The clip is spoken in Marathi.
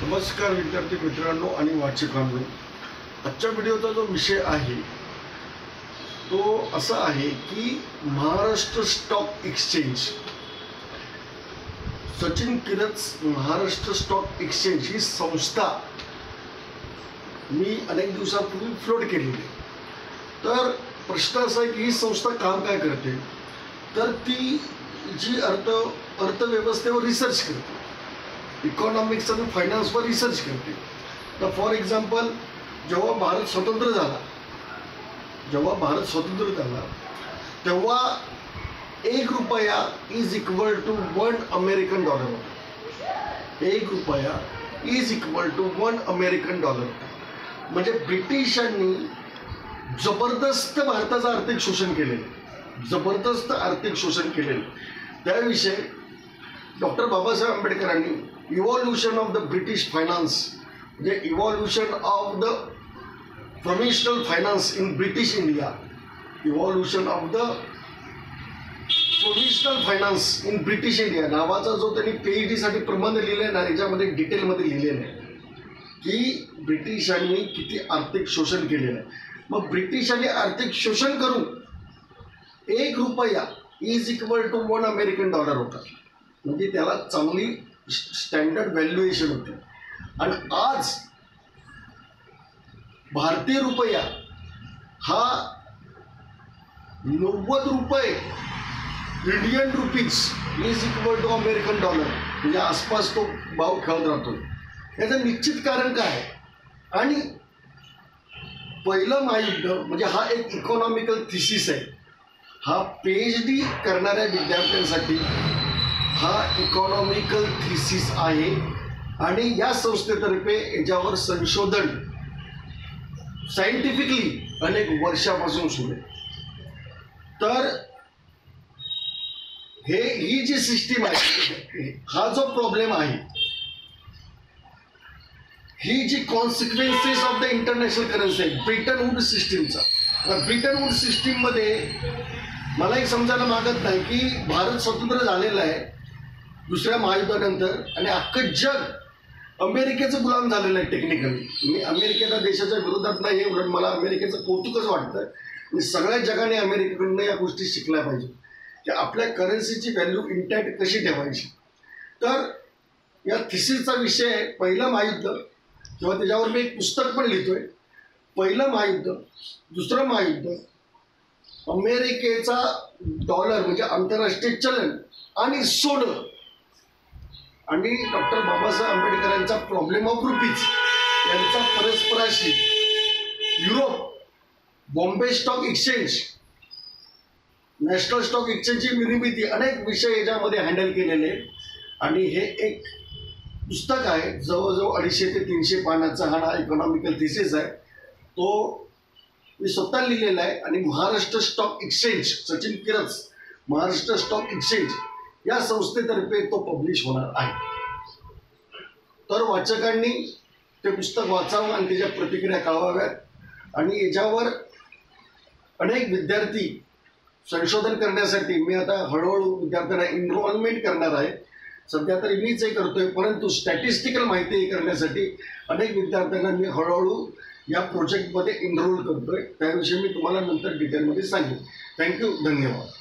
नमस्कार विद्यार्थी मित्रांनो आणि वाचकांनो, आजच्या व्हिडिओचा जो विषय आहे तो असा आहे की Maharashtra stock exchange, Sachin Kirach Maharashtra stock exchange ही संस्था मी अनेक दिवसांपूर्वी फ्लोट केलेली आहे। तर प्रश्न असा आहे की ही संस्था काम काय करते, तर ती जी अर्थव्यवस्थेवर रिसर्च करते, इकॉनॉमिक्स आणि फायनान्सवर रिसर्च करते। तर फॉर एक्झाम्पल जेव्हा भारत स्वतंत्र झाला तेव्हा ₹1 is equal to 1 American dollar होता। ₹1 अमेरिकन डॉलर होता। म्हणजे ब्रिटिशांनी जबरदस्त भारताचं आर्थिक शोषण केलेलं, त्याविषयी डॉक्टर बाबासाहेब आंबेडकरांनी evolution of the British finance, म्हणजे evolution of the provincial finance in British India, नावाचा जो त्यांनी PhD साठी प्रबंध लिहिला ना, याच्यामध्ये डिटेलमध्ये लिहिलेलं आहे की ब्रिटिशांनी किती आर्थिक शोषण केलेलं आहे। मग ब्रिटिशांनी आर्थिक शोषण करून ₹1 is equal to 1 American dollar होता, म्हणजे त्याला चांगली स्टँडर्ड व्हॅल्युएशन होते। आणि आज भारतीय रुपया हा ₹90 Indian rupees is equal to American dollar, म्हणजे आसपास तो भाव खेळत राहतो। याचं निश्चित कारण काय आहे? आणि पहिलं महायुद्ध, म्हणजे हा एक इकॉनॉमिकल थिसिस आहे, हा PhD करणाऱ्या विद्यार्थ्यांसाठी हा इकॉनॉमिकल थिसिस आहे। आणि या संस्थेतर्फे याच्यावर संशोधन सायंटिफिकली अनेक वर्षापासून सुरू आहे। तर ही जी सिस्टीम आहे, हा जो प्रॉब्लेम आहे, ही जी consequences of the international currency आहे ब्रिटन वूड सिस्टीमचा। तर ब्रिटन वूड सिस्टीममध्ये मला एक समजायला मागत नाही की भारत स्वतंत्र झालेला आहे दुसऱ्या महायुद्धानंतर, आणि अख्खं जग अमेरिकेचं गुलाम झालेलं आहे। टेक्निकली मी अमेरिकेच्या देशाच्या विरोधात नाही आहे, उलट मला अमेरिकेचं कौतुकच वाटतं आणि सगळ्या जगाने अमेरिकेकडनं या गोष्टी शिकल्या पाहिजे की आपल्या करन्सीची व्हॅल्यू इंटॅक्ट कशी ठेवायची। तर या थिसिसचा विषय आहे पहिलं महायुद्ध, किंवा त्याच्यावर मी एक पुस्तक पण लिहितोय, पहिलं महायुद्ध, दुसरं महायुद्ध, अमेरिकेचा डॉलर म्हणजे आंतरराष्ट्रीय चलन आणि सोनं, आणि डॉक्टर बाबासाहेब आंबेडकरांचा प्रॉब्लेम ऑफ रुपीज यांचा परस्पराशी, Europe, Bombay stock exchange, national stock एक्सचेंजची निर्मिती, अनेक विषय याच्यामध्ये हँडल केलेले। आणि हे एक पुस्तक आहे, जवळजवळ 250 ते 300 पानाचा हा इकॉनॉमिकल थिसिस आहे, तो मी स्वतः लिहिलेला आहे। आणि Maharashtra stock exchange, Sachin Kirach Maharashtra stock exchange या संस्थेतर्फे तो पब्लिश होणार आहे। तर वाचकांनी ते पुस्तक वाचावं आणि त्याच्या प्रतिक्रिया कळवाव्यात। आणि याच्यावर अनेक विद्यार्थी संशोधन करण्यासाठी मी आता हळूहळू विद्यार्थ्यांना इनरोलमेंट करणार आहे। सध्या तरी मीच हे करतोय, परंतु स्टॅटिस्टिकल माहिती करण्यासाठी अनेक विद्यार्थ्यांना मी हळूहळू या प्रोजेक्टमध्ये इनरोल करतोय। त्याविषयी मी तुम्हाला नंतर डिटेलमध्ये सांगेन। थँक्यू, धन्यवाद।